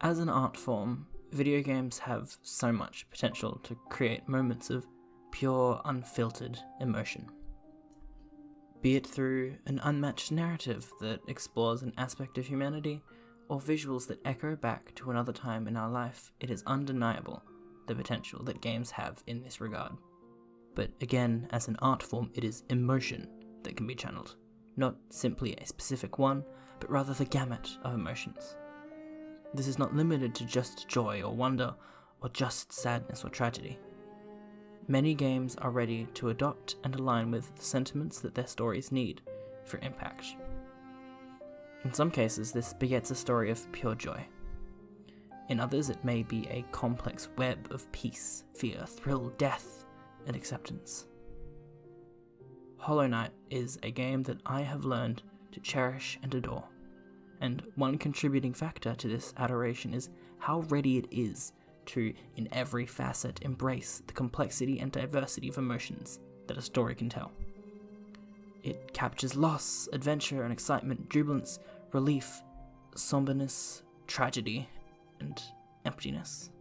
As an art form, video games have so much potential to create moments of pure, unfiltered emotion. Be it through an unmatched narrative that explores an aspect of humanity, or visuals that echo back to another time in our life, it is undeniable the potential that games have in this regard. But again, as an art form, it is emotion that can be channeled, not simply a specific one, but rather the gamut of emotions. This is not limited to just joy or wonder, or just sadness or tragedy. Many games are ready to adopt and align with the sentiments that their stories need for impact. In some cases, this begets a story of pure joy. In others, it may be a complex web of peace, fear, thrill, death, and acceptance. Hollow Knight is a game that I have learned to cherish and adore, and one contributing factor to this adoration is how ready it is to, in every facet, embrace the complexity and diversity of emotions that a story can tell. It captures loss, adventure and excitement, jubilance, relief, somberness, tragedy, and emptiness.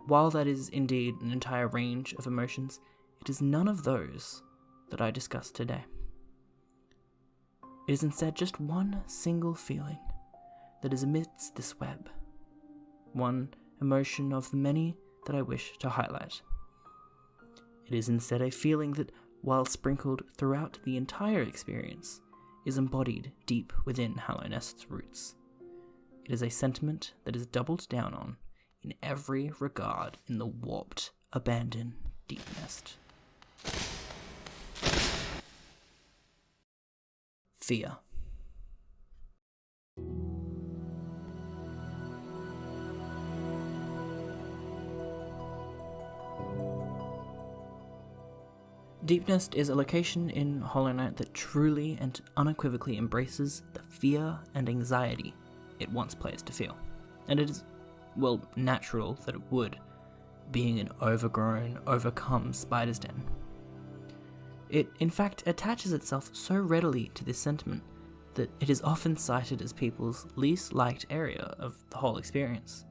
While that is indeed an entire range of emotions, it is none of those that I discuss today. It is instead just one single feeling that is amidst this web, one emotion of the many that I wish to highlight. It is instead a feeling that, while sprinkled throughout the entire experience, is embodied deep within Hallownest's roots. It is a sentiment that is doubled down on in every regard in the warped, abandoned Deepnest. Fear. Deepnest is a location in Hollow Knight that truly and unequivocally embraces the fear and anxiety it wants players to feel. And it is, well, natural that it would, being an overgrown, overcome spider's den. It, in fact, attaches itself so readily to this sentiment that it is often cited as people's least liked area of the whole experience.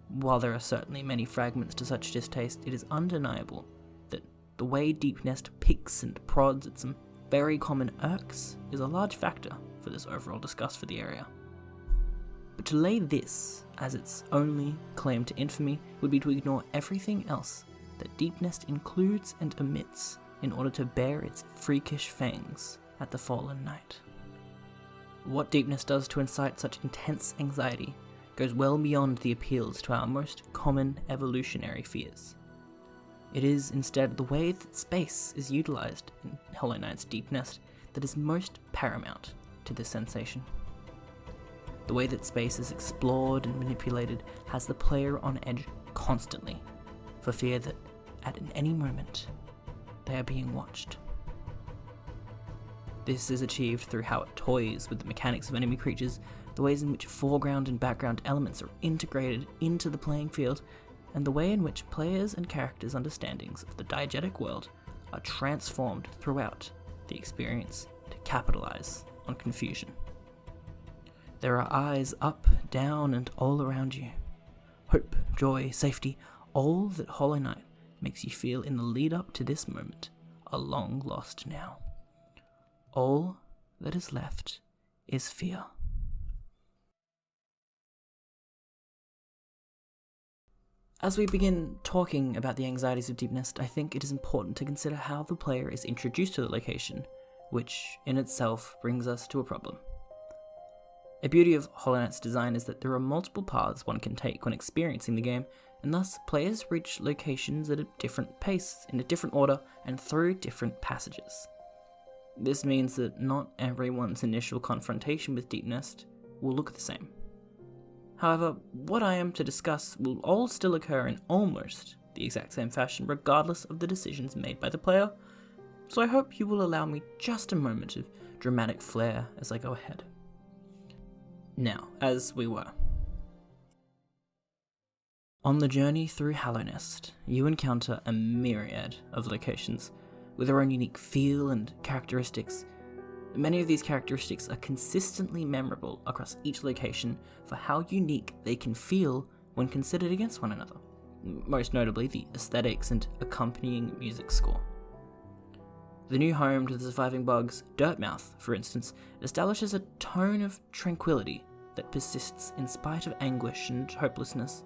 While there are certainly many fragments to such distaste, it is undeniable that the way Deepnest picks and prods at some very common irks is a large factor for this overall disgust for the area. But to lay this as its only claim to infamy would be to ignore everything else that Deepnest includes and omits in order to bare its freakish fangs at the fallen knight. What Deepnest does to incite such intense anxiety goes well beyond the appeals to our most common evolutionary fears. It is instead the way that space is utilized in Hollow Knight's Deepnest that is most paramount to this sensation. The way that space is explored and manipulated has the player on edge constantly, for fear that at any moment they are being watched. This is achieved through how it toys with the mechanics of enemy creatures, the ways in which foreground and background elements are integrated into the playing field, and the way in which players and characters' understandings of the diegetic world are transformed throughout the experience to capitalize on confusion. There are eyes up, down, and all around you. Hope, joy, safety, all that Hollow Knight makes you feel in the lead up to this moment are long lost now. All that is left is fear. As we begin talking about the anxieties of Deepnest, I think it is important to consider how the player is introduced to the location, which in itself brings us to a problem. A beauty of Hollow Knight's design is that there are multiple paths one can take when experiencing the game, and thus players reach locations at a different pace, in a different order, and through different passages. This means that not everyone's initial confrontation with Deepnest will look the same. However, what I am to discuss will all still occur in almost the exact same fashion regardless of the decisions made by the player, so I hope you will allow me just a moment of dramatic flair as I go ahead. Now, as we were. On the journey through Hallownest, you encounter a myriad of locations with their own unique feel and characteristics, Many of these characteristics are consistently memorable across each location for how unique they can feel when considered against one another, most notably the aesthetics and accompanying music score. The new home to the surviving bugs, Dirtmouth, for instance, establishes a tone of tranquility that persists in spite of anguish and hopelessness.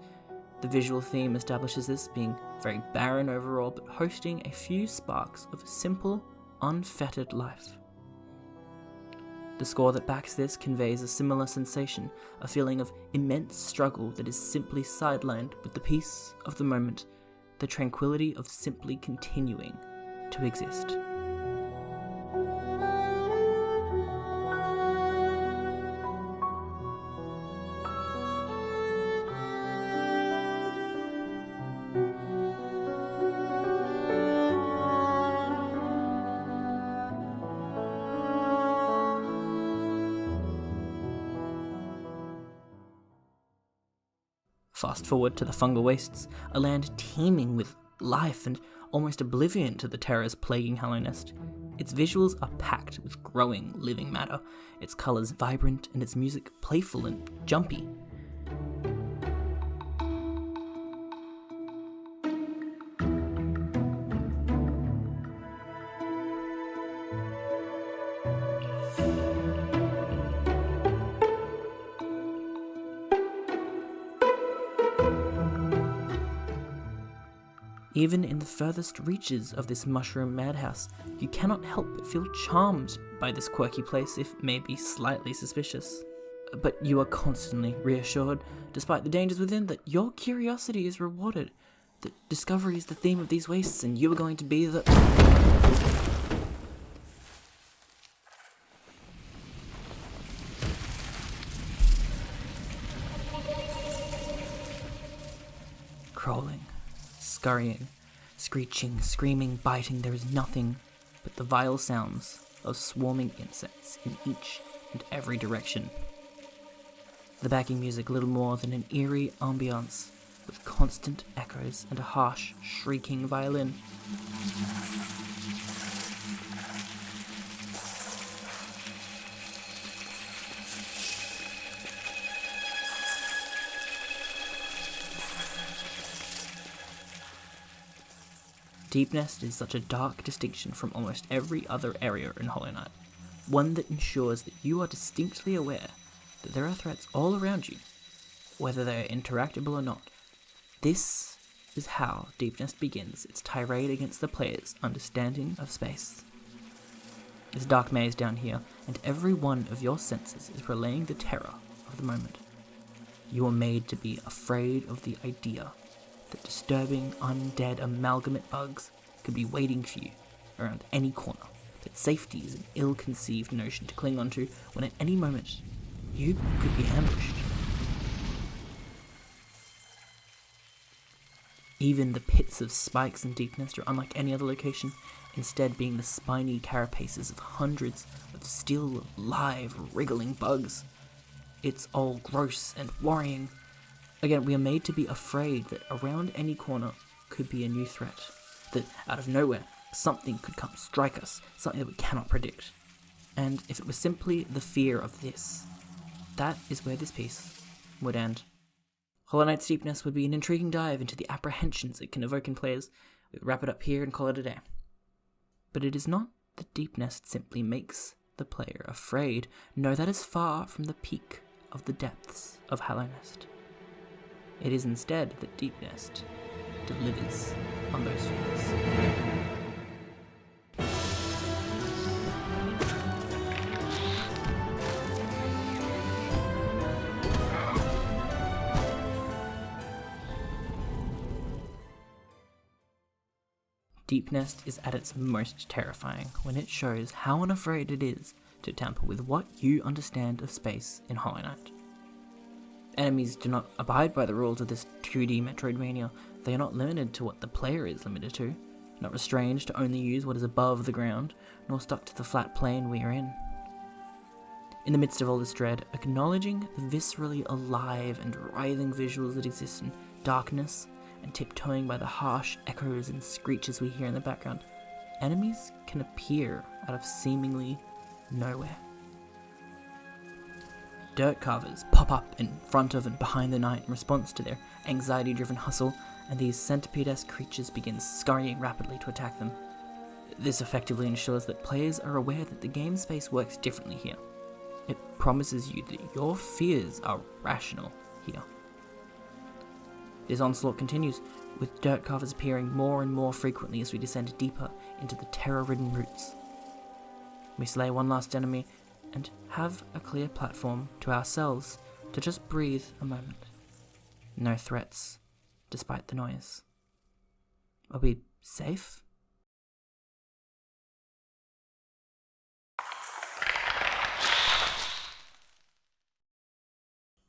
The visual theme establishes this, being very barren overall, but hosting a few sparks of simple, unfettered life. The score that backs this conveys a similar sensation, a feeling of immense struggle that is simply sidelined with the peace of the moment, the tranquility of simply continuing to exist. Fast forward to the fungal wastes, a land teeming with life and almost oblivion to the terrors plaguing Hallownest. Its visuals are packed with growing, living matter, its colours vibrant and its music playful and jumpy. Even in the furthest reaches of this mushroom madhouse, you cannot help but feel charmed by this quirky place, if maybe slightly suspicious. But you are constantly reassured, despite the dangers within, that your curiosity is rewarded, that discovery is the theme of these wastes, and you are going to be the... Crawling, scurrying, screeching, screaming, biting, there is nothing but the vile sounds of swarming insects in each and every direction. The backing music little more than an eerie ambience with constant echoes and a harsh, shrieking violin. Deepnest is such a dark distinction from almost every other area in Hollow Knight, one that ensures that you are distinctly aware that there are threats all around you, whether they are interactable or not. This is how Deepnest begins its tirade against the player's understanding of space. This dark maze down here, and every one of your senses is relaying the terror of the moment. You are made to be afraid of the idea that disturbing, undead amalgamate bugs could be waiting for you around any corner, that safety is an ill-conceived notion to cling onto when at any moment you could be ambushed. Even the pits of spikes in Deepnest are unlike any other location, instead being the spiny carapaces of hundreds of still live, wriggling bugs. It's all gross and worrying. Again, we are made to be afraid that around any corner could be a new threat, that out of nowhere, something could come strike us, something that we cannot predict. And if it was simply the fear of this, that is where this piece would end. Hollow Knight's Deepnest would be an intriguing dive into the apprehensions it can evoke in players. We would wrap it up here and call it a day. But it is not that Deepnest simply makes the player afraid. No, that is far from the peak of the depths of Hallownest. It is instead that Deepnest delivers on those fears. Deepnest is at its most terrifying when it shows how unafraid it is to tamper with what you understand of space in Hollow Knight. Enemies do not abide by the rules of this 2D Metroidvania. They are not limited to what the player is limited to, not restrained to only use what is above the ground, nor stuck to the flat plane we are in. In the midst of all this dread, acknowledging the viscerally alive and writhing visuals that exist in darkness, and tiptoeing by the harsh echoes and screeches we hear in the background, enemies can appear out of seemingly nowhere. Dirt carvers pop up in front of and behind the knight in response to their anxiety-driven hustle, and these centipede-esque creatures begin scurrying rapidly to attack them. This effectively ensures that players are aware that the game space works differently here. It promises you that your fears are rational here. This onslaught continues, with dirt carvers appearing more and more frequently as we descend deeper into the terror-ridden roots. We slay one last enemy and have a clear platform to ourselves to just breathe a moment. No threats, despite the noise. Are we safe?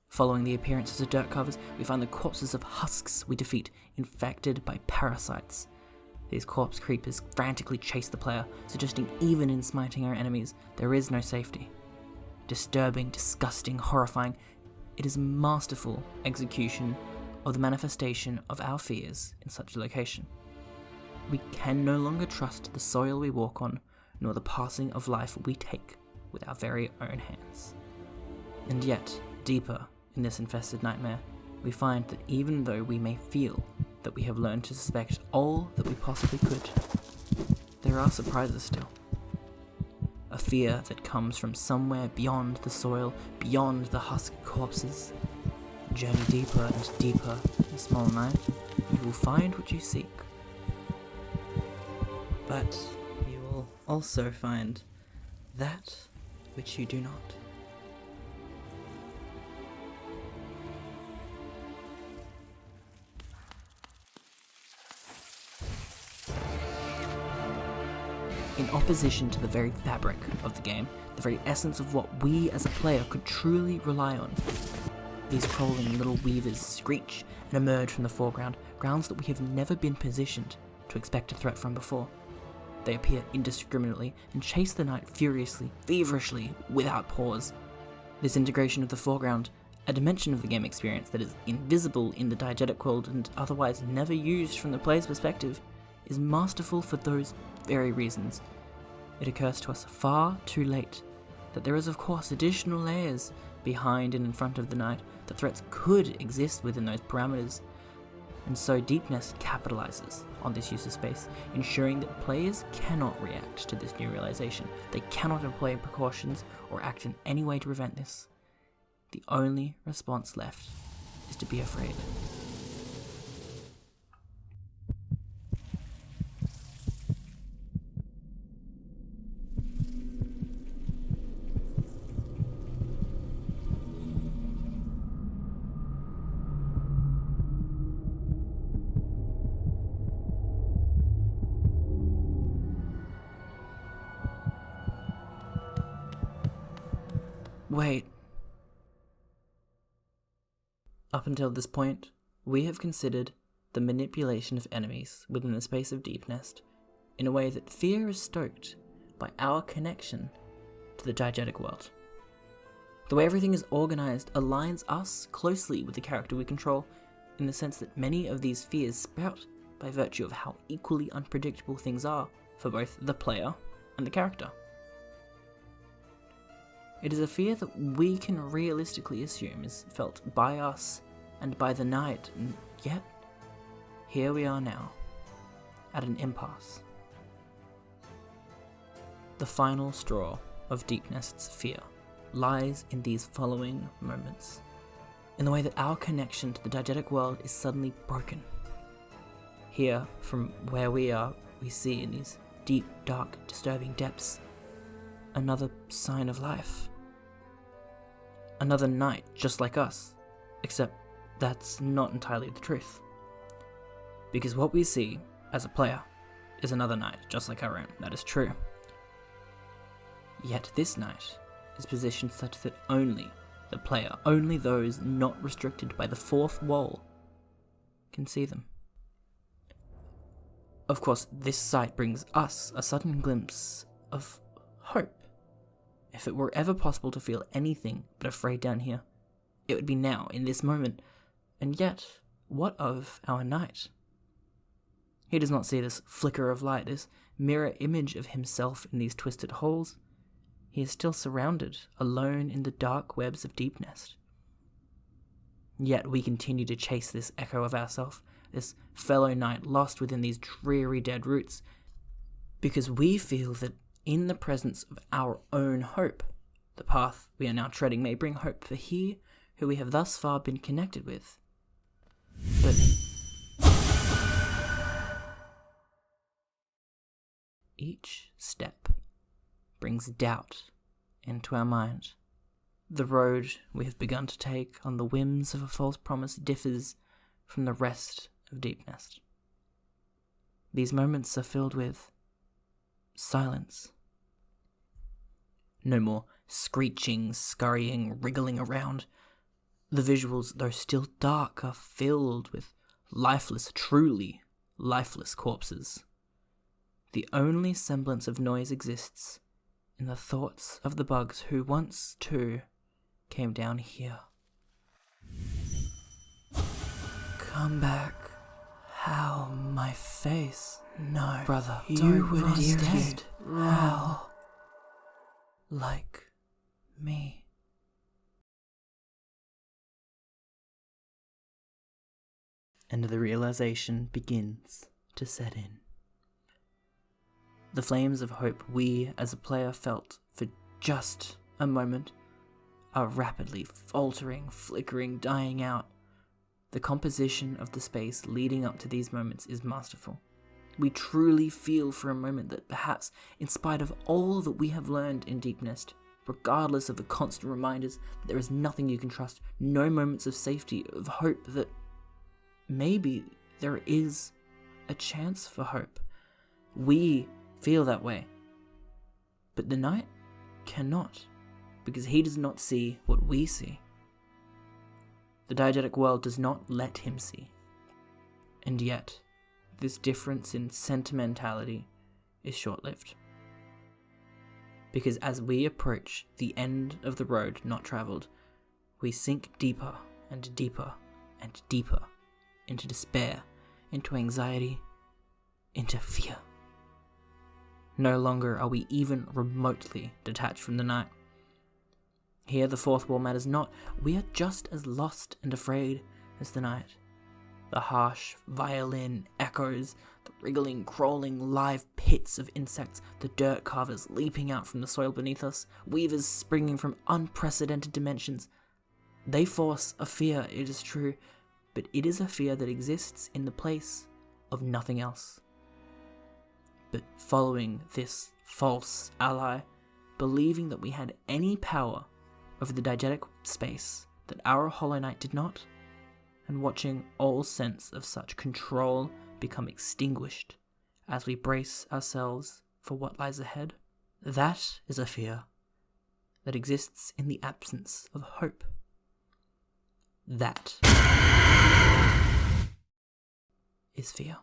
Following the appearances of dirt carvers, we find the corpses of husks we defeat, infected by parasites. These corpse creepers frantically chase the player, suggesting even in smiting our enemies, there is no safety. Disturbing, disgusting, horrifying, it is a masterful execution of the manifestation of our fears in such a location. We can no longer trust the soil we walk on, nor the passing of life we take with our very own hands. And yet, deeper in this infested nightmare, we find that even though we may feel that we have learned to suspect all that we possibly could, there are surprises still. A fear that comes from somewhere beyond the soil, beyond the husk corpses. Journey deeper and deeper in Small Night, you will find what you seek. But you will also find that which you do not. In opposition to the very fabric of the game, the very essence of what we as a player could truly rely on, these crawling little weavers screech and emerge from the foreground, grounds that we have never been positioned to expect a threat from before. They appear indiscriminately and chase the knight furiously, feverishly, without pause. This integration of the foreground, a dimension of the game experience that is invisible in the diegetic world and otherwise never used from the player's perspective, is masterful for those very reasons. It occurs to us far too late that there is of course additional layers behind and in front of the knight, that threats could exist within those parameters, and so Deepnest capitalizes on this use of space, ensuring that players cannot react to this new realization. They cannot employ precautions or act in any way to prevent this. The only response left is to be afraid. Wait. Up until this point, we have considered the manipulation of enemies within the space of Deepnest in a way that fear is stoked by our connection to the diegetic world. The way everything is organized aligns us closely with the character we control, in the sense that many of these fears sprout by virtue of how equally unpredictable things are for both the player and the character. It is a fear that we can realistically assume is felt by us and by the knight, and yet, here we are now, at an impasse. The final straw of Deepnest's fear lies in these following moments, in the way that our connection to the diegetic world is suddenly broken. Here, from where we are, we see in these deep, dark, disturbing depths another sign of life. Another knight just like us, except that's not entirely the truth. Because what we see as a player is another knight just like our own, that is true. Yet this knight is positioned such that only the player, only those not restricted by the fourth wall, can see them. Of course, this sight brings us a sudden glimpse of hope. If it were ever possible to feel anything but afraid down here, it would be now, in this moment. And yet, what of our knight? He does not see this flicker of light, this mirror image of himself in these twisted holes. he is still surrounded, alone in the dark webs of Deepnest. Yet we continue to chase this echo of ourself, this fellow knight lost within these dreary dead roots, because we feel that in the presence of our own hope, the path we are now treading may bring hope for he who we have thus far been connected with. But each step brings doubt into our mind. The road we have begun to take on the whims of a false promise differs from the rest of Deepnest. These moments are filled with silence. No more screeching, scurrying, wriggling around. The visuals, though still dark, are filled with lifeless, truly lifeless corpses. The only semblance of noise exists in the thoughts of the bugs who once, too, came down here. Come back. How? My face? No, brother, you would instead howl like me. And the realization begins to set in. The flames of hope we, as a player, felt for just a moment are rapidly faltering, flickering, dying out. The composition of the space leading up to these moments is masterful. We truly feel for a moment that perhaps, in spite of all that we have learned in Deepnest, regardless of the constant reminders that there is nothing you can trust, no moments of safety, of hope, that maybe there is a chance for hope. We feel that way. But the knight cannot, because he does not see what we see. The diegetic world does not let him see. And yet, this difference in sentimentality is short-lived. Because as we approach the end of the road not travelled, we sink deeper and deeper and deeper into despair, into anxiety, into fear. No longer are we even remotely detached from the night. Here the fourth wall matters not. We are just as lost and afraid as the night. The harsh violin echoes, the wriggling, crawling, live pits of insects, the dirt carvers leaping out from the soil beneath us, weavers springing from unprecedented dimensions. They force a fear, it is true, but it is a fear that exists in the place of nothing else. But following this false ally, believing that we had any power over the diegetic space that our Hollow Knight did not, and watching all sense of such control become extinguished as we brace ourselves for what lies ahead, that is a fear that exists in the absence of hope. That is fear.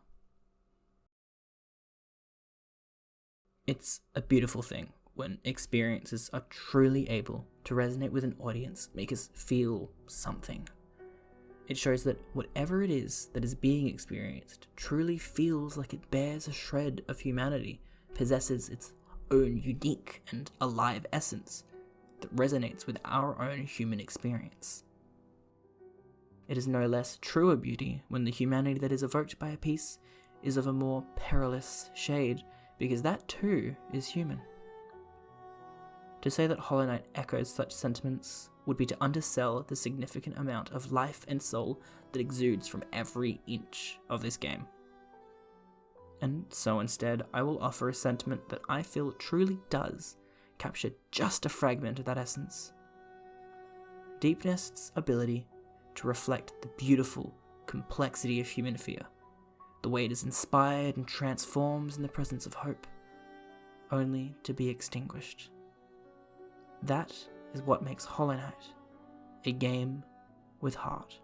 It's a beautiful thing when experiences are truly able to resonate with an audience, make us feel something. It shows that whatever it is that is being experienced truly feels like it bears a shred of humanity, possesses its own unique and alive essence that resonates with our own human experience. It is no less true a beauty when the humanity that is evoked by a piece is of a more perilous shade, because that too is human. To say that Hollow Knight echoes such sentiments would be to undersell the significant amount of life and soul that exudes from every inch of this game. And so instead, I will offer a sentiment that I feel truly does capture just a fragment of that essence. Deepnest's ability to reflect the beautiful complexity of human fear, the way it is inspired and transforms in the presence of hope, only to be extinguished. That is what makes Hollow Knight a game with heart.